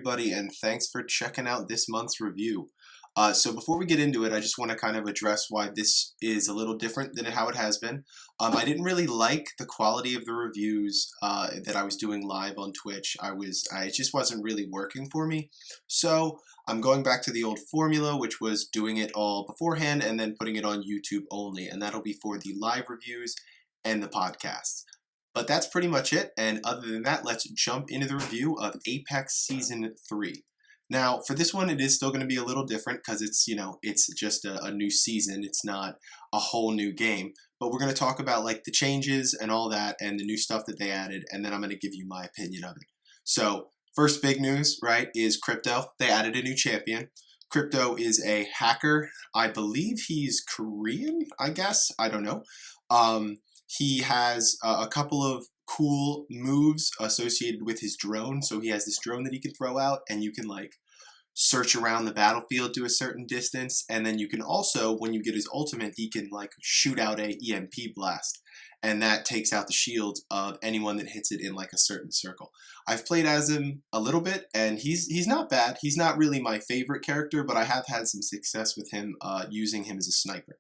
everybody, and thanks for checking out this month's review. So before we get into it, I just want to kind of address why this is a little different than how it has been. I didn't really like the quality of the reviews that I was doing live on Twitch. It just wasn't really working for me. So I'm going back to the old formula, which was doing it all beforehand and then putting it on YouTube only, and that'll be for the live reviews and the podcasts. But that's pretty much it, and other than that, let's jump into the review of Apex Season 3. Now, for this one, it is still going to be a little different because it's just a new season. It's not a whole new game. But we're going to talk about like the changes and all that and the new stuff that they added, and then I'm going to give you my opinion of it. So, first big news, right, is Crypto. They added a new champion. Crypto is a hacker. I believe he's Korean, I guess. I don't know. He has a couple of cool moves associated with his drone. So he has this drone that he can throw out, and you can like search around the battlefield to a certain distance. And then you can also, when you get his ultimate, he can like shoot out a EMP blast, and that takes out the shields of anyone that hits it in like a certain circle. I've played as him a little bit, and he's not bad. He's not really my favorite character, but I have had some success with him using him as a sniper.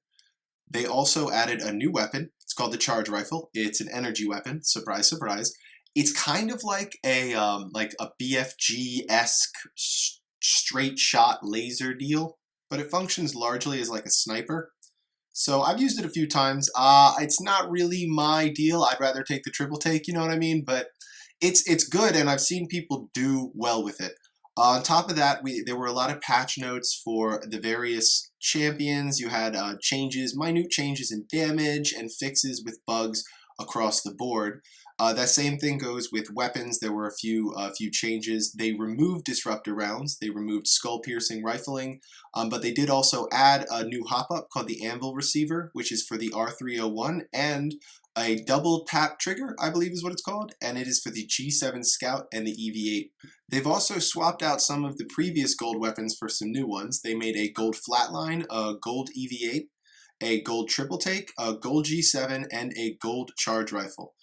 They also added a new weapon. It's called the Charge Rifle. It's an energy weapon. Surprise, surprise. It's kind of like a BFG-esque straight shot laser deal, but it functions largely as like a sniper. So I've used it a few times. It's not really my deal. I'd rather take the triple take, you know what I mean? But it's good, and I've seen people do well with it. On top of that, there were a lot of patch notes for the various champions. You had minute changes in damage, and fixes with bugs across the board. That same thing goes with weapons. There were a few changes. They removed disruptor rounds. They removed skull-piercing rifling, but they did also add a new hop-up called the Anvil Receiver, which is for the R301, and a double tap trigger, I believe is what it's called, and it is for the G7 Scout and the EV8. They've also swapped out some of the previous gold weapons for some new ones. They made a gold flatline, a gold EV8, a gold triple take, a gold G7, and a gold charge rifle.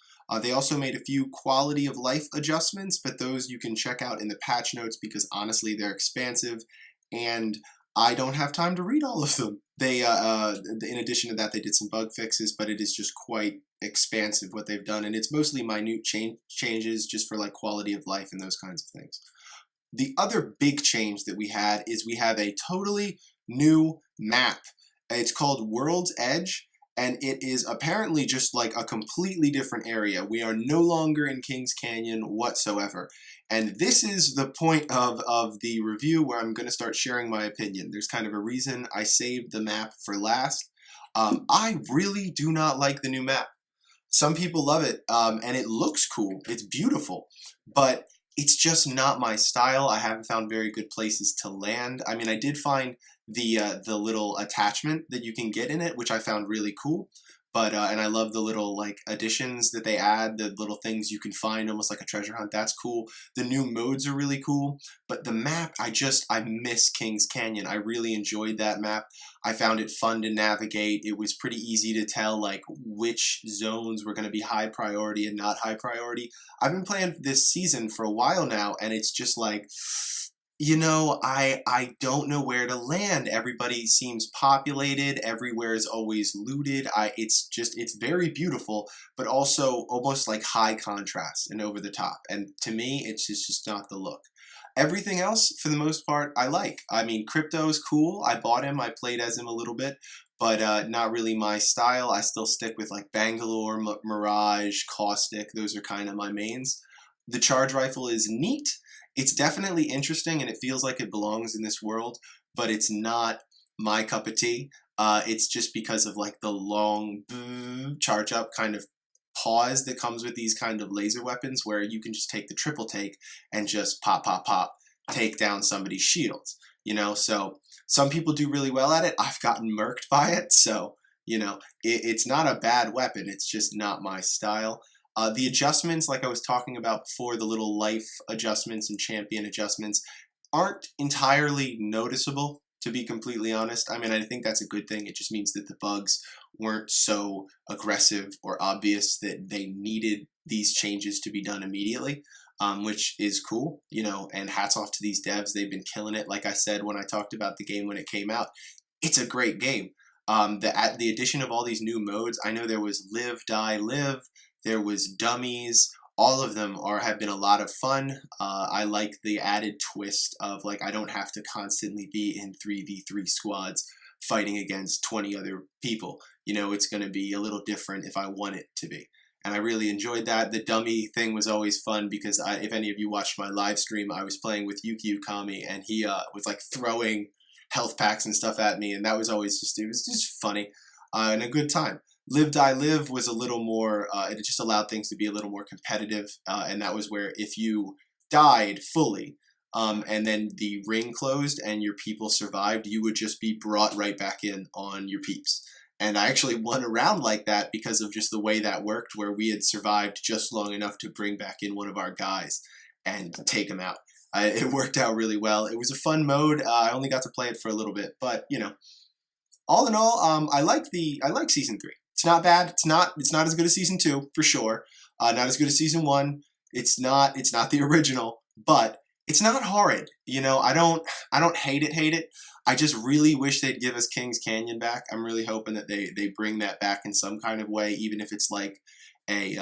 They also made a few quality of life adjustments, but those you can check out in the patch notes because honestly they're expansive, and I don't have time to read all of them. They, in addition to that, they did some bug fixes, but it is just quite expansive what they've done, and it's mostly minute changes just for like quality of life and those kinds of things. The other big change that we had is we have a totally new map. It's called World's Edge, and it is apparently just like a completely different area. We are no longer in Kings Canyon whatsoever. And this is the point of the review where I'm going to start sharing my opinion. There's kind of a reason I saved the map for last. I really do not like the new map. Some people love it, and it looks cool. It's beautiful, but it's just not my style. I haven't found very good places to land. I mean, I did find the little attachment that you can get in it, which I found really cool. But and I love the little like additions that they add, the little things you can find, almost like a treasure hunt. That's cool. The new modes are really cool. But the map, I miss Kings Canyon. I really enjoyed that map. I found it fun to navigate. It was pretty easy to tell like which zones were going to be high priority and not high priority. I've been playing this season for a while now, and it's just like, you know, I don't know where to land. Everybody seems populated. Everywhere is always looted. It's very beautiful, but also almost like high contrast and over the top. And to me, it's just not the look. Everything else, for the most part, I like. I mean, Crypto's cool. I bought him. I played as him a little bit, but not really my style. I still stick with like Bangalore, Mirage, Caustic. Those are kind of my mains. The charge rifle is neat. It's definitely interesting, and it feels like it belongs in this world, but it's not my cup of tea. It's just because of like the long charge up kind of pause that comes with these kind of laser weapons, where you can just take the triple take and just pop, pop, pop, take down somebody's shields. You know, so some people do really well at it. I've gotten murked by it, so you know, it's not a bad weapon. It's just not my style. The adjustments, like I was talking about before, the little life adjustments and champion adjustments, aren't entirely noticeable, to be completely honest. I mean, I think that's a good thing. It just means that the bugs weren't so aggressive or obvious that they needed these changes to be done immediately. which is cool, you know, and hats off to these devs. They've been killing it. Like I said when I talked about the game when it came out, it's a great game. The addition of all these new modes, I know there was Live, Die, Live, there was Dummies, all of them have been a lot of fun. I like the added twist of, like, I don't have to constantly be in 3v3 squads fighting against 20 other people. You know, it's going to be a little different if I want it to be. And I really enjoyed that. The dummy thing was always fun because if any of you watched my live stream, I was playing with Yuki Ukami, and he was like throwing health packs and stuff at me, and that was always it was just funny and a good time. Live, Die, Live was a little more, it just allowed things to be a little more competitive, and that was where if you died fully, and then the ring closed and your people survived, you would just be brought right back in on your peeps. And I actually won a round like that because of just the way that worked, where we had survived just long enough to bring back in one of our guys and take him out. It worked out really well. It was a fun mode. I only got to play it for a little bit, but you know, all in all, I like season 3. It's not bad. It's not as good as season 2 for sure. Not as good as season 1. It's not the original, but it's not horrid. You know, I don't hate it. I just really wish they'd give us Kings Canyon back. I'm really hoping that they bring that back in some kind of way, even if it's like a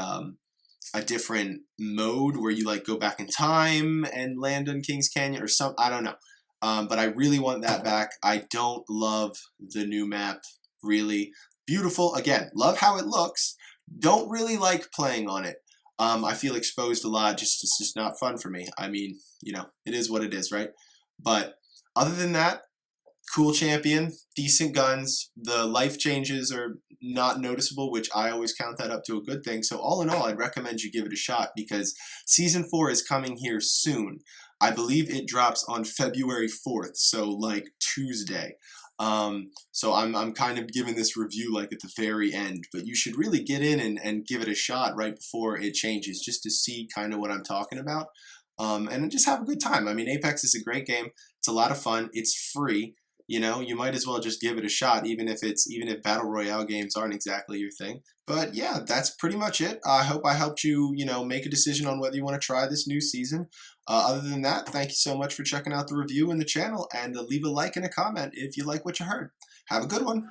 different mode where you like go back in time and land on Kings Canyon or something. I don't know. But I really want that back. I don't love the new map, really. Beautiful. Again, love how it looks. Don't really like playing on it. I feel exposed a lot. It's just not fun for me. I mean, you know, it is what it is, right? But other than that, cool champion, decent guns. The life changes are not noticeable, which I always count that up to a good thing. So all in all, I'd recommend you give it a shot because season 4 is coming here soon. I believe it drops on February 4th, so like Tuesday. So I'm kind of giving this review like at the very end, but you should really get in and give it a shot right before it changes, just to see kind of what I'm talking about. And just have a good time. I mean, Apex is a great game. It's a lot of fun. It's free. You know, you might as well just give it a shot, even if Battle Royale games aren't exactly your thing. But yeah, that's pretty much it. I hope I helped you, you know, make a decision on whether you want to try this new season. Other than that, thank you so much for checking out the review and the channel, and leave a like and a comment if you like what you heard. Have a good one.